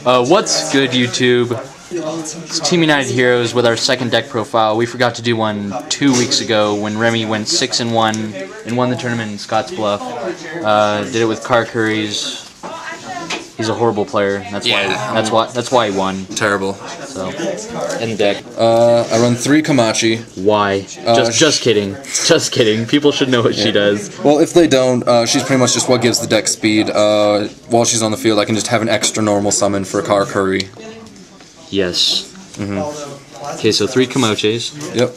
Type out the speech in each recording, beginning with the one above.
What's good, YouTube? It's Team United Heroes with our second deck profile. We forgot to do one 2 weeks ago when Remy went 6-1 and won the tournament in Scotts Bluff. Did it with Karakuri's. He's a horrible player. That's why he won. Terrible. So in the deck. I run 3 Komachi. Why? Just kidding. Just kidding. People should know what she does. Well, if they don't, she's pretty much just what gives the deck speed. While she's on the field, I can just have an extra normal summon for Karakuri. Yes. Okay, so 3 Komoches. Yep.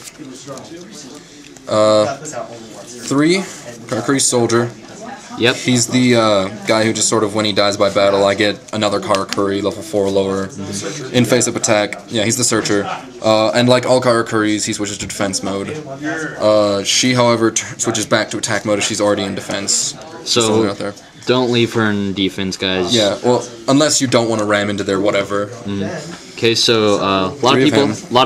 3 Karakuri Soldier. Yep. He's the guy who just sort of, when he dies by battle, I get another Karakuri, level 4 or lower, in face-up attack. Yeah, he's the Searcher. And like all Karakuris, he switches to defense mode. She, however, switches back to attack mode if she's already in defense. So, out there. Don't leave her in defense, guys. Yeah, well, unless you don't want to ram into their whatever. Okay, so a lot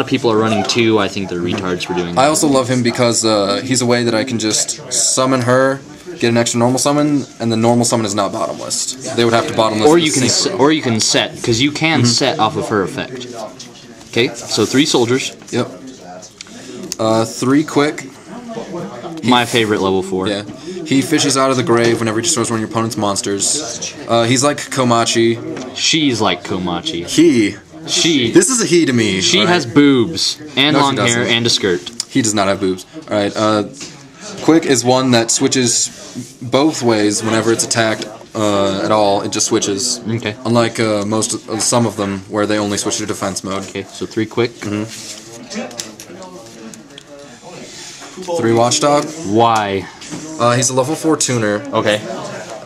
of people are running 2. I think they're retards for doing that. I also love him because he's a way that I can just summon her, get an extra normal summon, and the normal summon is not bottomless. They would have to bottomless. Or you can set, because you can set off of her effect. Okay, so 3 soldiers. Yep. 3 quick. My favorite level 4. Yeah. He fishes out of the grave whenever he destroys one of your opponent's monsters. He's like Komachi. She's like Komachi. She. This is a he to me. She has boobs and long hair and a skirt. He does not have boobs. Alright, Quick is one that switches both ways whenever it's attacked at all. It just switches. Okay. Unlike some of them where they only switch to defense mode. Okay, so 3 quick. 3 Watchdog. Why? He's a level 4 tuner. Okay.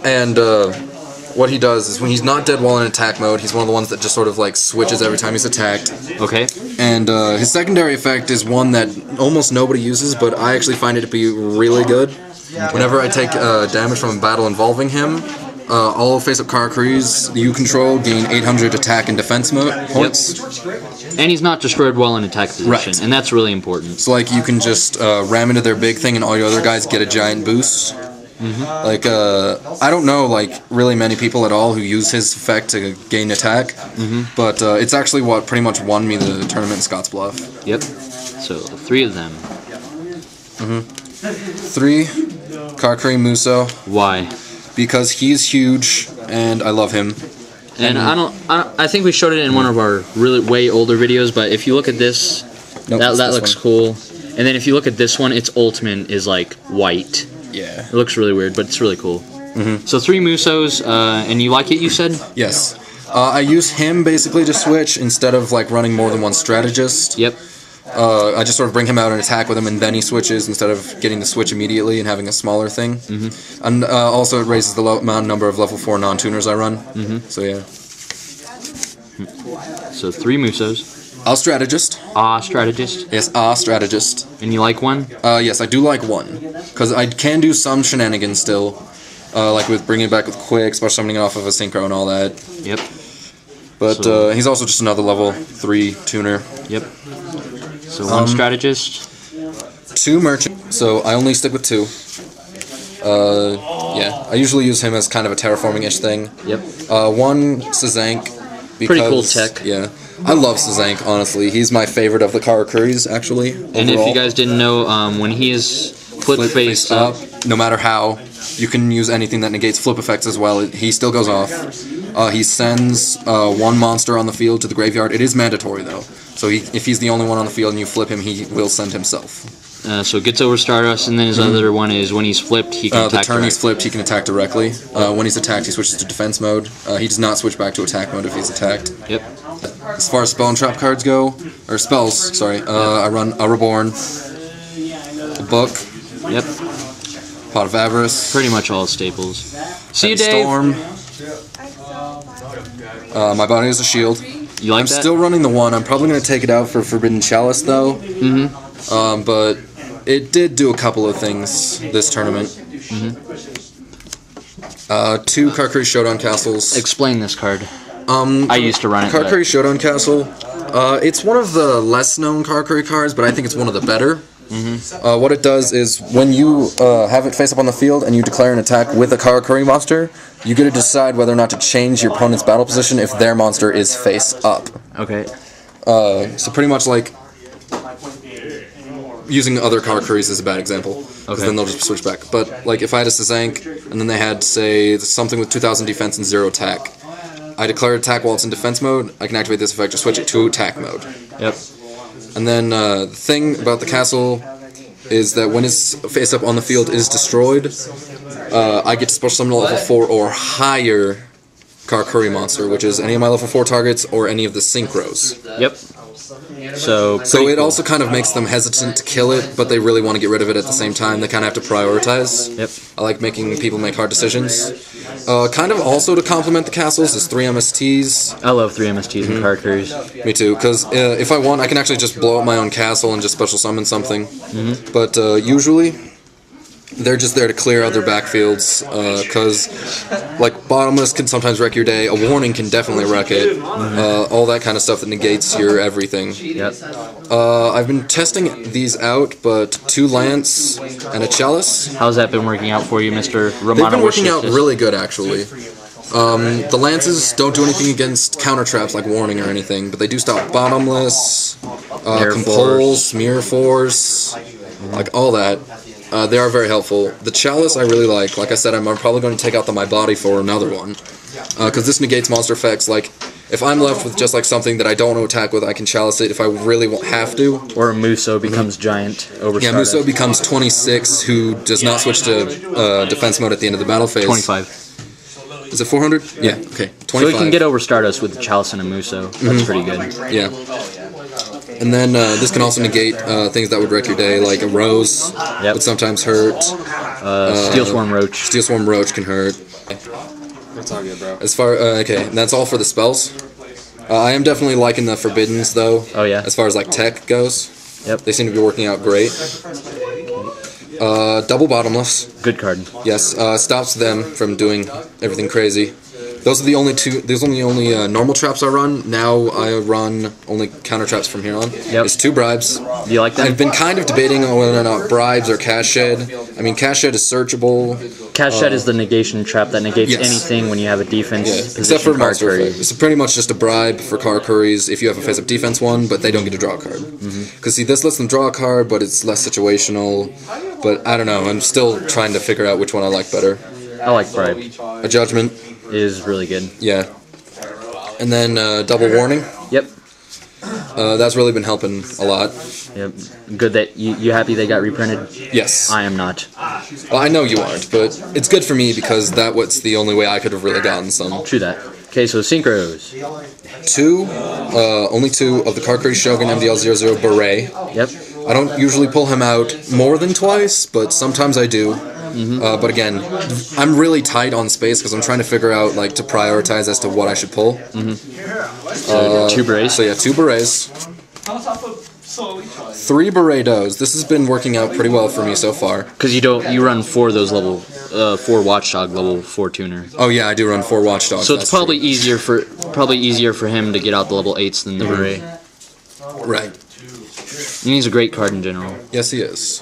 And what he does is when he's not dead while in attack mode, he's one of the ones that just sort of like switches every time he's attacked. Okay. And his secondary effect is one that almost nobody uses, but I actually find it to be really good. Whenever I take damage from a battle involving him, all face-up Karakuris you control gain 800 attack and defense points. Yep. And he's not destroyed while in attack position, and that's really important. So like you can just ram into their big thing and all your other guys get a giant boost. Like, I don't know, like, really many people at all who use his effect to gain attack, but it's actually what pretty much won me the tournament in Scotts Bluff. Yep. So, 3 of them. 3 Karakuri Muso. Why? Because he's huge, and I love him. And I think we showed it in one of our really way older videos, but if you look at this, that looks cool. And then if you look at this one, its ultimate is, like, white. Yeah. It looks really weird, but it's really cool. So 3 Musos, and you like it, you said? Yes. I use him basically to switch instead of like running more than one strategist. Yep. I just sort of bring him out and attack with him, and then he switches instead of getting the switch immediately and having a smaller thing. And also it raises the number of level 4 non-tuners I run. So yeah. So 3 Musos. Strategist. Strategist? Yes, strategist. And you like 1? Yes, I do like 1. Because I can do some shenanigans still. Like with bringing it back with quick, special summoning off of a synchro and all that. Yep. But he's also just another level 3 tuner. Yep. So 1 strategist. 2 merchant. So I only stick with 2. Yeah, I usually use him as kind of a terraforming-ish thing. Yep. 1 Sazank. Pretty cool tech. Yeah. I love Sazank, honestly. He's my favorite of the Karakuris, actually. And if you guys didn't know, when he is flip face up, no matter how, you can use anything that negates flip effects as well. He still goes off. He sends 1 monster on the field to the graveyard. It is mandatory, though. So if he's the only one on the field and you flip him, he will send himself. So it gets over Stardust, and then his other one is when he's flipped, he can attack the turn he's flipped, he can attack directly. When he's attacked, he switches to defense mode. He does not switch back to attack mode if he's attacked. Yep. As far as spell and trap cards go, or spells, sorry, I run a Reborn, a Book, yep, Pot of Avarice, pretty much all staples. See you, Dave. Storm. My body is a shield. You like I'm still running the 1. I'm probably going to take it out for Forbidden Chalice, though. But it did do a couple of things this tournament. 2 Karakuri Showdown Castles. Explain this card. I used to run it. Karakuri Showdown Castle. It's one of the less known Karakuri cards, but I think it's one of the better. What it does is when you have it face up on the field and you declare an attack with a Karakuri monster, you get to decide whether or not to change your opponent's battle position if their monster is face up. Okay. So pretty much like using other Karakuris is a bad example, because then they'll just switch back. But like if I had a Sazank and then they had, say, something with 2,000 defense and 0 attack, I declare attack while it's in defense mode, I can activate this effect to switch it to attack mode. Yep. And then the thing about the castle is that when its face up on the field is destroyed, I get to special summon a level 4 or higher Karakuri monster, which is any of my level 4 targets or any of the synchros. Yep. So it also kind of makes them hesitant to kill it, but they really want to get rid of it at the same time. They kind of have to prioritize. Yep. I like making people make hard decisions. Kind of also to complement the castles is 3 MSTs. I love 3 MSTs and Karakuris. Me too, because if I want, I can actually just blow up my own castle and just special summon something. But usually, they're just there to clear out their backfields, because like Bottomless can sometimes wreck your day, a Warning can definitely wreck it, all that kind of stuff that negates your everything. Yep. I've been testing these out, but 2 Lance and a Chalice. How's that been working out for you, Mr. Romano? They've been working out really good, actually. The Lances don't do anything against counter traps like Warning or anything, but they do stop Bottomless, Compul, Smear Force, like all that. They are very helpful. The Chalice I really like. Like I said, I'm probably going to take out the My Body for another one. Because this negates monster effects. Like, if I'm left with just like something that I don't want to attack with, I can Chalice it if I really have to. Or Muso becomes giant over Yeah, Muso becomes 26, who does not switch to defense mode at the end of the battle phase. 25. Is it 400? Yeah, okay. 25. So we can get over Stardust with the Chalice and a Muso. That's pretty good. Yeah. And then this can also negate things that would wreck your day, like a Rose would sometimes hurt. Steel Swarm Roach. Steel Swarm Roach can hurt. That's all good, bro. As far okay, and that's all for the spells. I am definitely liking the Forbiddens though. Oh yeah. As far as like tech goes. Yep. They seem to be working out great. Double Bottomless. Good card. Yes, stops them from doing everything crazy. Those are the only two. Those are the only normal traps I run. Now I run only counter traps from here on. Yep. It's 2 bribes. Do you like that? I've been kind of debating on whether or not bribes or cash shed. I mean, cash shed is searchable. Cash Shed is the negation trap that negates anything when you have a defense position. Except for monster Karakuri. effect. It's pretty much just a bribe for Karakuris if you have a face-up defense one, but they don't get to draw a card. Because see, this lets them draw a card, but it's less situational. But I don't know. I'm still trying to figure out which one I like better. I like Bribe. A Judgment. Is really good. Yeah. And then Double Warning. Yep. That's really been helping a lot. Yep. Good that you happy they got reprinted? Yes. I am not. Well, I know you aren't, but it's good for me because that was the only way I could have really gotten some. True that. Okay, so Synchros. 2, only 2 of the Karakuri Shogun MDL00 Beret. Yep. I don't usually pull him out more than twice, but sometimes I do. But again, I'm really tight on space because I'm trying to figure out like to prioritize as to what I should pull. So 2 Berets. So yeah, 2 Berets. 3 Beretos. This has been working out pretty well for me so far. Because you run 4 of those level 4 Watchdog level 4 tuner. Oh yeah, I do run 4 Watchdogs. So it's probably easier for him to get out the level 8s than the Beret. Right. And he's a great card in general. Yes, he is.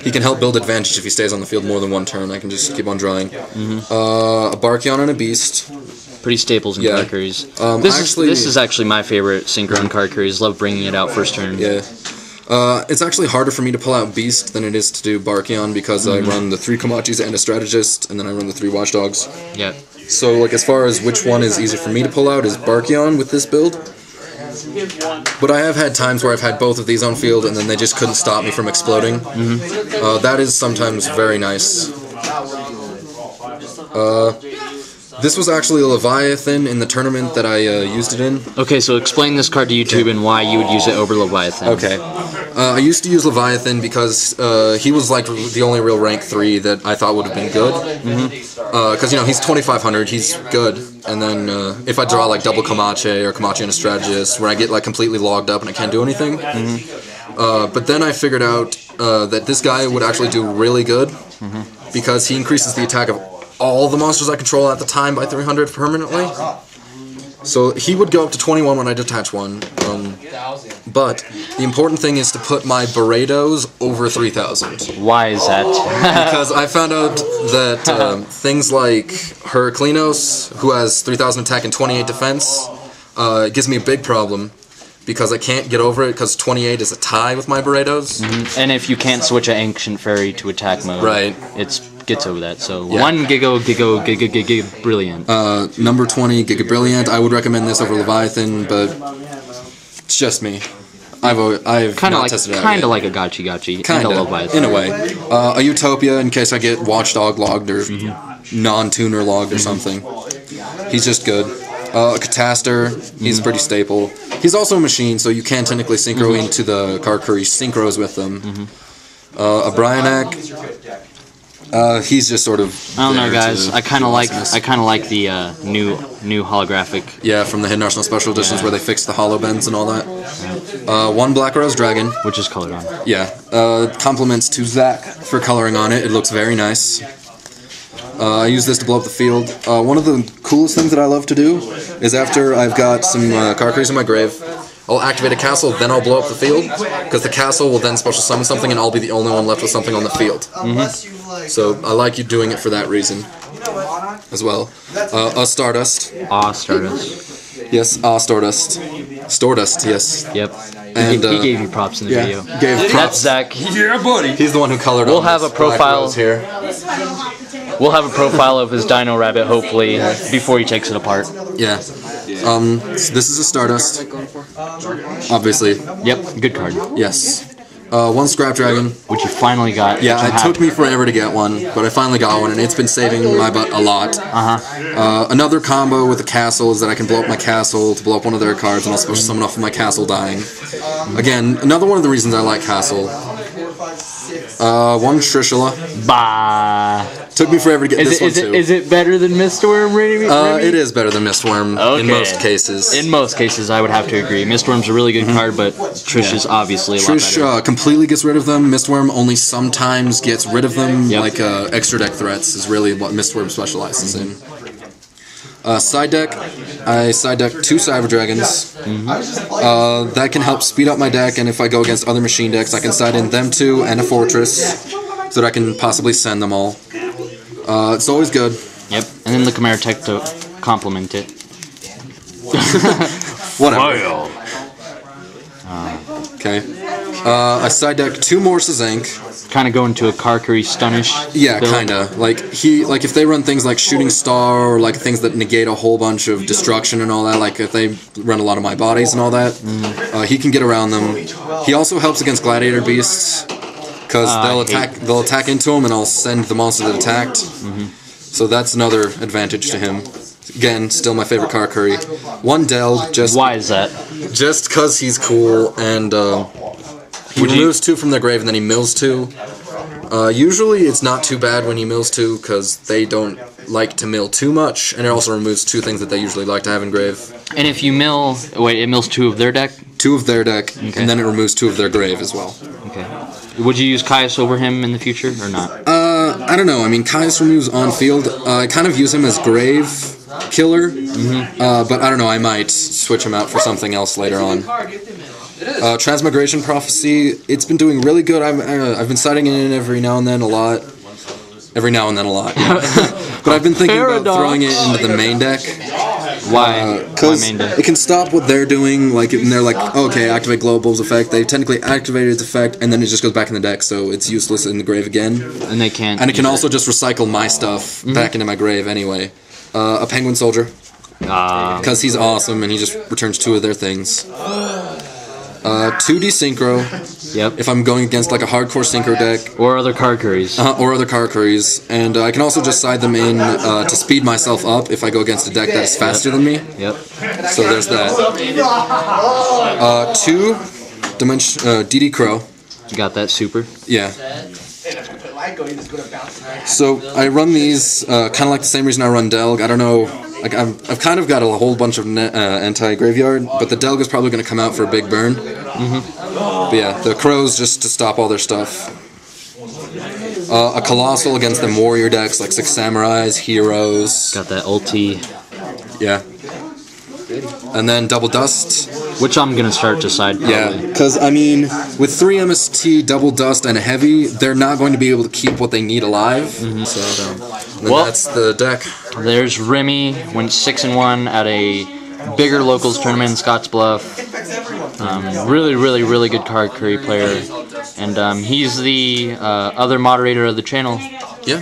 He can help build advantage if he stays on the field more than 1 turn. I can just keep on drawing. A Barkion and a Beast. Pretty staples in Karakuris. This is actually my favorite Synchro in Karakuris. Love bringing it out first turn. Yeah. It's actually harder for me to pull out Beast than it is to do Barkion because I run the 3 Komachis and a Strategist, and then I run the 3 Watchdogs. Yeah. So, like, as far as which one is easier for me to pull out is Barkion with this build. But I have had times where I've had both of these on field and then they just couldn't stop me from exploding. That is sometimes very nice. This was actually a Leviathan in the tournament that I used it in. Okay, so explain this card to YouTube and why you would use it over Leviathan. Okay. I used to use Leviathan because he was like the only real rank 3 that I thought would have been good. Because, you know, he's 2500, he's good. And then if I draw like double Komache or Komache and a Strategist, where I get like completely logged up and I can't do anything. But then I figured out that this guy would actually do really good because he increases the attack of all the monsters I control at the time by 300 permanently. So he would go up to 21 when I detach one. But the important thing is to put my Beredos over 3,000. Why is that? Because I found out that things like Heraclinos, who has 3,000 attack and 28 defense, it gives me a big problem. Because I can't get over it, because 28 is a tie with my Beredos. And if you can't switch an Ancient Fairy to attack mode, right, it gets over that. So yeah. 1 Giga Brilliant. Number 20, Giga Brilliant. I would recommend this over Leviathan, but it's just me. I've kind of not tested it out kind of yet. like a Gachi, Kind and a of, Leviathan. in a way. A Utopia, in case I get Watchdog logged or non-tuner logged or something. He's just good. A Cataster, he's pretty staple. He's also a machine, so you can technically synchro into the Karakuri synchros with them. A Bryanak, he's just sort of. I don't know, guys. I kind of like the new holographic. Yeah, from the Hidden Arsenal Special Editions where they fixed the hollow bends and all that. 1 Black Rose Dragon, which is colored on. Yeah, compliments to Zach for coloring on it. It looks very nice. I use this to blow up the field. One of the coolest things that I love to do is after I've got some Karakuris in my grave, I'll activate a castle, then I'll blow up the field, because the castle will then special summon something and I'll be the only one left with something on the field. So I like you doing it for that reason as well. A Stardust. Stardust. Yes, Stardust. Stardust, yes. Yep. And he gave you props in the video. Gave props. That's Zach. Yeah, buddy. He's the one who colored. We'll have a profile here. We'll have a profile of his Dino Rabbit, hopefully, before he takes it apart. Yeah. This is a Stardust. Obviously. Yep, good card. Yes. 1 Scrap Dragon. Which you finally got. Yeah, it took me forever to get one, but I finally got one, and it's been saving my butt a lot. Another combo with the castle is that I can blow up my castle to blow up one of their cards, and I'll special summon off of my castle dying. Again, another one of the reasons I like castle. 1 Trishula. Bah. Took me forever to get this one too. Is it better than Mistworm, Remy? It is better than Mistworm in most cases. In most cases, I would have to agree. Mistworm's a really good card, but Trish is obviously a lot better. Trish completely gets rid of them. Mistworm only sometimes gets rid of them. Like extra deck threats is really what Mistworm specializes in. Side deck, I side deck 2 Cyber Dragons. That can help speed up my deck, and if I go against other machine decks, I can side in them 2 and a Fortress, so that I can possibly send them all. It's always good. Yep, and then the Chimera Tech to complement it. Whatever. Okay. I side deck 2 more Sazank. Kind of go into a Karakuri Stunish. Yeah, kinda. Like if they run things like Shooting Star or like things that negate a whole bunch of destruction and all that, like if they run a lot of my bodies and all that, he can get around them. He also helps against Gladiator Beasts because they'll attack into him and I'll send the monster that attacked. So that's another advantage to him. Again, still my favorite Karakuri. 1 Delg, just why is that? Just because he's cool and. He removes 2 from their grave and then he mills 2. Usually it's not too bad when he mills 2 because they don't like to mill too much, and it also removes 2 things that they usually like to have in grave. And if you mill, wait, it mills 2 of their deck? 2 of their deck, and then it removes 2 of their grave as well. Okay. Would you use Caius over him in the future or not? I don't know. I mean, Caius removes on field. I kind of use him as grave killer, but I don't know. I might switch him out for something else later on. Transmigration Prophecy, it's been doing really good. I've been citing it in every now and then a lot. But I've been thinking about throwing it into the main deck. Why? Because it can stop what they're doing, like, and they're like, okay, activate Glow Bulb's effect. They've technically activated its effect, and then it just goes back in the deck, so it's useless in the grave again. And they can't. And it can also just recycle my stuff back into my grave anyway. A Penguin Soldier. Because he's awesome, and he just returns 2 of their things. 2D Synchro. Yep. If I'm going against like a hardcore Synchro deck. Or other Karakuris. Or other Karakuris. And I can also just side them in to speed myself up if I go against a deck that is faster than me. Yep. So there's that. 2 DD Crow. You got that super? Yeah. So I run these kind of like the same reason I run Delg. I don't know. Like I've kind of got a whole bunch of anti-graveyard, but the Delg is probably going to come out for a big burn. But yeah, the Crows just to stop all their stuff. A Colossal against them warrior decks like 6 Samurais, Heroes. Got that ulti. Yeah. And then Double Dust. Which I'm gonna start to side. Probably. Yeah, because I mean, with 3 MST, Double Dust, and Heavy, they're not going to be able to keep what they need alive. So, Well, that's the deck. There's Remy, went 6-1 at a bigger locals tournament in Scottsbluff. Really good Karakuri player, and he's the other moderator of the channel. Yeah.